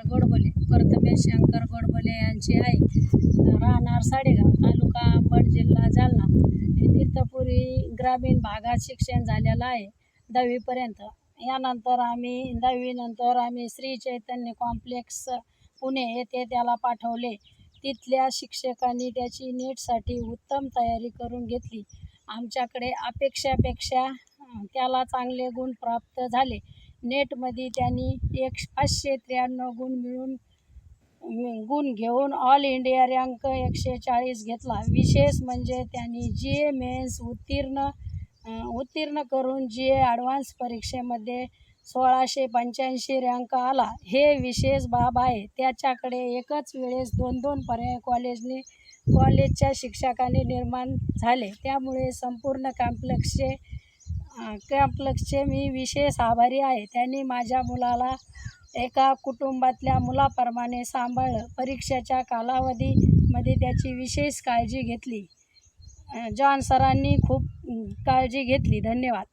गोडबोले, प्रथमेश शंकर गोडबोले यांची आई, राहणार साडेगाव, तालुका अंबड, जिल्हा जालना. हे तीर्थपुरी ग्रामीण भागात शिक्षण झालेलं आहे 10वीपर्यंत. यानंतर 10वीनंतर आम्ही श्री चैतन्य कॉम्प्लेक्स पुणे येथे त्याला पाठवले. तिथल्या शिक्षकांनी त्याची नीटसाठी उत्तम तयारी करून घेतली. आमच्याकडे अपेक्षेपेक्षा त्याला चांगले गुण प्राप्त झाले. नेटमध्ये त्यांनी 593 गुण घेऊन ऑल इंडिया रँक 140 घेतला. विशेष म्हणजे त्यांनी GA मेन्स उत्तीर्ण करून GA ॲडव्हान्स परीक्षेमध्ये 1685 रँक आला. हे विशेष बाब आहे. त्याच्याकडे एकाच वेळेस 2 पर्याय कॉलेजच्या शिक्षकांनी निर्माण झाले. त्यामुळे संपूर्ण कॉम्प्लेक्सचे मी विशेष आभारी आहे. त्यांनी माझ्या मुलाला एका कुटुंबातल्या मुलाप्रमाणे सांभाळलं. परीक्षेच्या कालावधीमध्ये त्याची विशेष काळजी घेतली. जॉन सरांनी खूप काळजी घेतली. धन्यवाद.